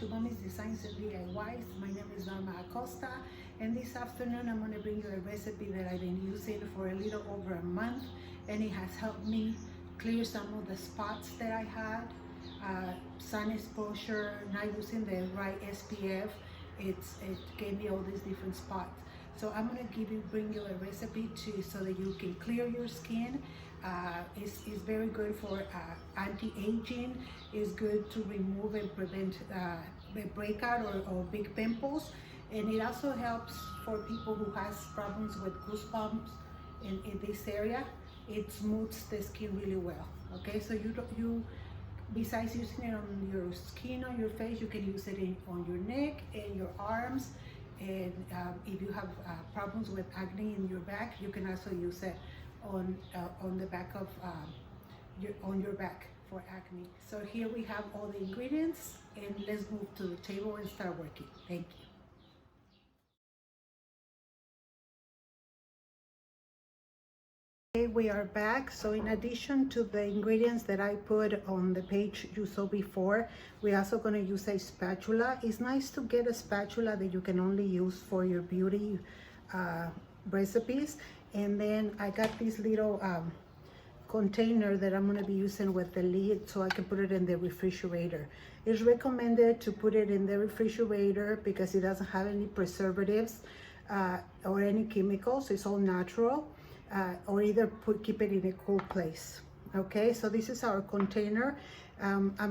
to Mommy's Designs and DIYs. My name is Norma Acosta, and this afternoon I'm going to bring you a recipe that I've been using for a little over a month, and it has helped me clear some of the spots that I had. Sun exposure, not using the right SPF, it gave me all these different spots. So I'm going to bring you a recipe so that you can clear your skin. It's very good for anti-aging. It's good to remove and prevent the breakout or big pimples, and it also helps for people who has problems with goosebumps in this area. It smooths the skin really well. Okay, so you besides using it on your skin, on your face, you can use it on your neck and your arms. And if you have problems with acne in your back, you can also use it on the back of your back for acne. So here we have all the ingredients, and let's move to the table and start working. Thank you. Okay, we are back. So in addition to the ingredients that I put on the page you saw before, we're also going to use a spatula. It's nice to get a spatula that you can only use for your beauty recipes. And then I got this little container that I'm going to be using with the lid, so I can put it in the refrigerator. It's recommended to put it in the refrigerator because it doesn't have any preservatives or any chemicals. It's all natural. Or either keep it in a cool place. Okay, so this is our container.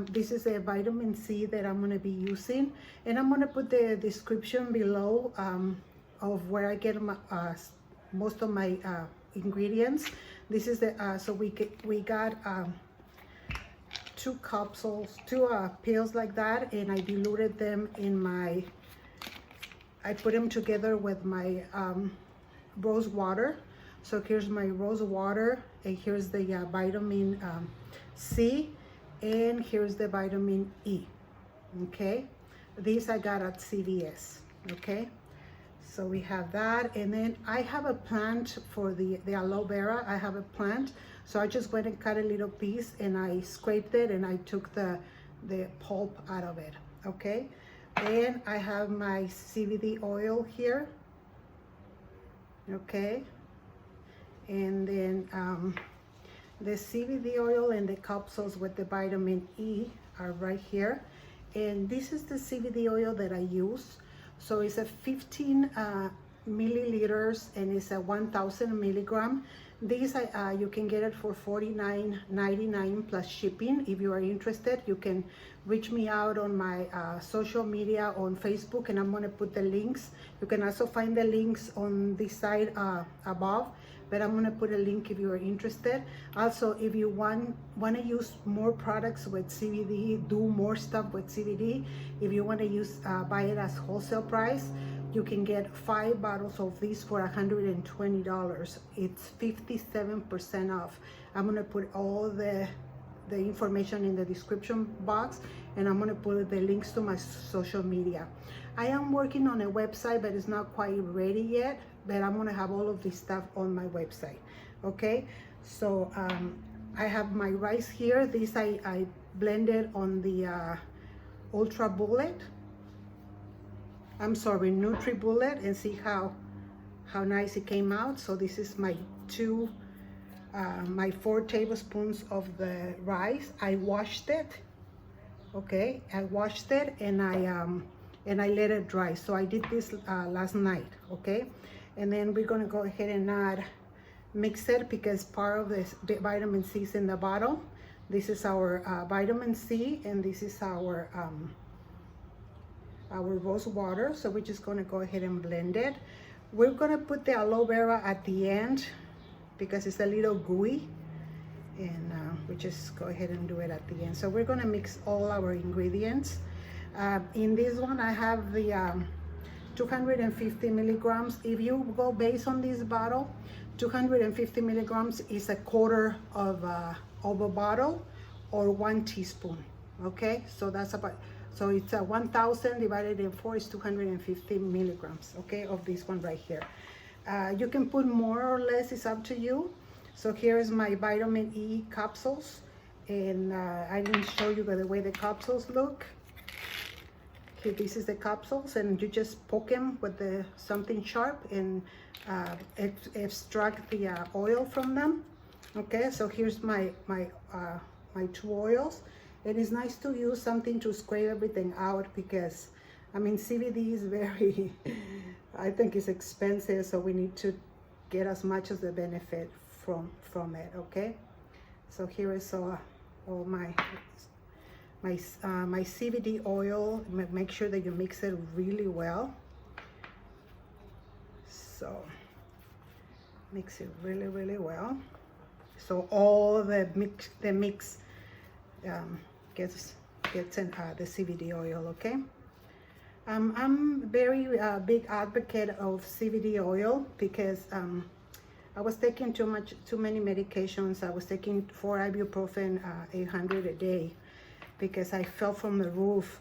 This is a vitamin C that I'm going to be using, and I'm going to put the description below of where I get most of my ingredients. This is the so we got 2 capsules, 2 pills like that, and I diluted them in I put them together with my rose water. So here's my rose water, and here's the vitamin C, and here's the vitamin E. Okay, these I got at CVS. Okay, so we have that, and then I have a plant for the aloe vera. I have a plant, so I just went and cut a little piece, and I scraped it, and I took the pulp out of it. Okay, and I have my CBD oil here. Okay. And then the CBD oil and the capsules with the vitamin E are right here. And this is the CBD oil that I use. So it's a 15 milliliters, and it's a 1,000 milligram. These you can get it for $49.99 plus shipping. If you are interested, you can reach me out on my social media on Facebook, and I'm going to put the links. You can also find the links on this side above, but I'm going to put a link if you are interested. Also, if you want to use more products with CBD, do more stuff with CBD, if you want to buy it as wholesale price, you can get 5 bottles of these for $120. It's 57% off. I'm going to put all the information in the description box, and I'm going to put the links to my social media. I am working on a website, but it's not quite ready yet, but I'm going to have all of this stuff on my website. Okay, so I have my rice here. This I blended on the Ultra Bullet. I'm sorry, NutriBullet, and see how nice it came out. So this is my 4 tablespoons of the rice. I washed it. Okay, I washed it, and I let it dry. So I did this last night. Okay, and then we're gonna go ahead and mix it, because part of the vitamin C is in the bottom. This is our vitamin C, and this is our rose water. So we're just going to go ahead and blend it. We're going to put the aloe vera at the end because it's a little gooey, and we just go ahead and do it at the end. So we're going to mix all our ingredients. In this one I have the 250 milligrams. If you go based on this bottle, 250 milligrams is a quarter of a bottle, or 1 teaspoon. Okay, so that's about, so it's 1,000 divided in 4 is 250 milligrams, okay, of this one right here. You can put more or less, it's up to you. So here's my vitamin E capsules, and I didn't show you the way the capsules look. Here, this is the capsules, and you just poke them with something sharp and extract the oil from them. Okay, so here's my 2 oils. It is nice to use something to scrape everything out because, I mean, CBD is very, I think it's expensive, so we need to get as much as the benefit from it. Okay, so here is all my CBD oil. Make sure that you mix it really well. So mix it really well, so all the mix gets in the CBD oil. Okay, I'm very big advocate of CBD oil because I was taking too many medications. I was taking 4 ibuprofen, 800 a day, because I fell from the roof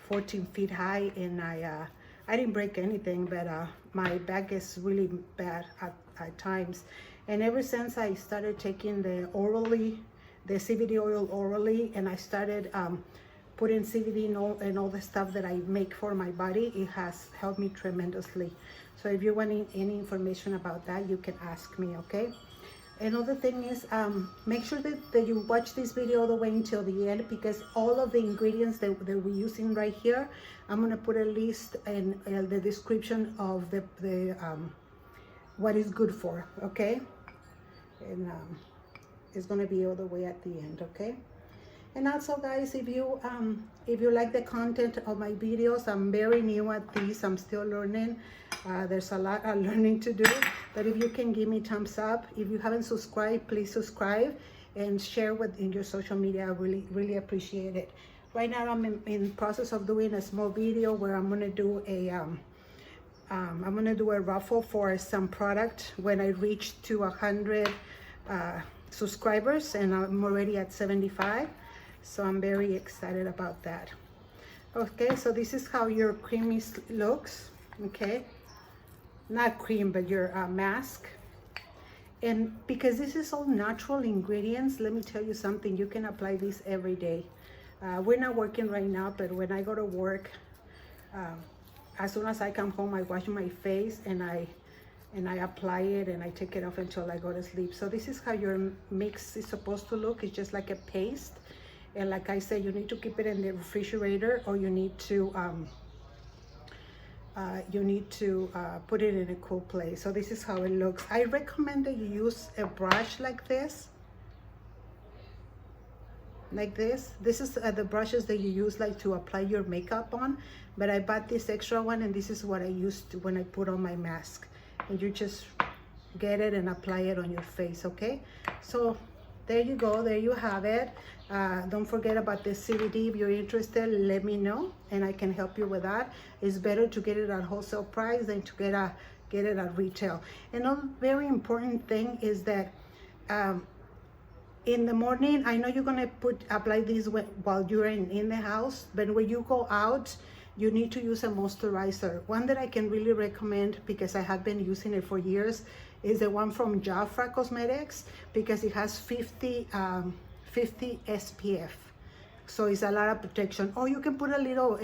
14 feet high, and I didn't break anything, but my back is really bad at times. And ever since I started taking the CBD oil orally, and I started putting CBD in all the stuff that I make for my body, it has helped me tremendously. So if you want any information about that, you can ask me, okay? Another thing is, make sure that you watch this video all the way until the end, because all of the ingredients that we're using right here, I'm gonna put a list in the description of the what is good for, okay? And it's gonna be all the way at the end, okay? And also, guys, if you like the content of my videos, I'm very new at this. I'm still learning. There's a lot of learning to do. But if you can give me thumbs up, if you haven't subscribed, please subscribe and share in your social media. I really appreciate it. Right now, I'm in process of doing a small video where I'm gonna do a raffle for some product when I reach to 100 subscribers, and I'm already at 75. So I'm very excited about that. Okay, so this is how your cream looks. Okay, not cream, but your mask. And because this is all natural ingredients, let me tell you something, you can apply this every day. We're not working right now, but when I go to work, as soon as I come home, I wash my face and I apply it, and I take it off until I go to sleep. So this is how your mix is supposed to look. It's just like a paste. And like I said, you need to keep it in the refrigerator, or you need to put it in a cool place. So this is how it looks. I recommend that you use a brush like this. This is the brushes that you use like to apply your makeup on. But I bought this extra one, and this is what I used when I put on my mask. And you just get it and apply it on your face, okay? So there you go, there you have it. Don't forget about the CBD. If you're interested, let me know and I can help you with that. It's better to get it at wholesale price than to get it at retail. Another very important thing is that in the morning, I know you're gonna apply this while you're in the house, but when you go out, you need to use a moisturizer. One that I can really recommend, because I have been using it for years, is the one from Jafra Cosmetics, because it has 50 SPF. So it's a lot of protection. Or you can put a little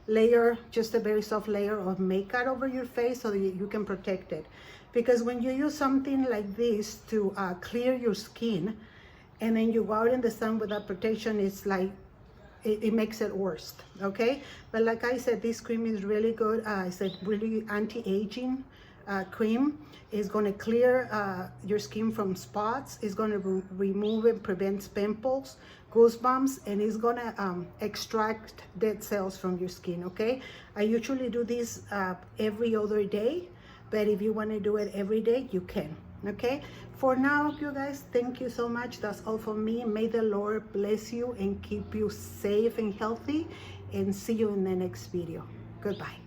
layer, just a very soft layer of makeup over your face so that you can protect it. Because when you use something like this to clear your skin, and then you go out in the sun without protection, it's like, it makes it worse, okay? But like I said, this cream is really good. It's a really anti-aging cream. It's going to clear your skin from spots. It's going to remove and prevent pimples, goosebumps, and it's going to extract dead cells from your skin, okay? I usually do this every other day, but if you want to do it every day, you can, okay? For now, you guys, thank you so much. That's all for me. May the Lord bless you and keep you safe and healthy, and see you in the next video. Goodbye.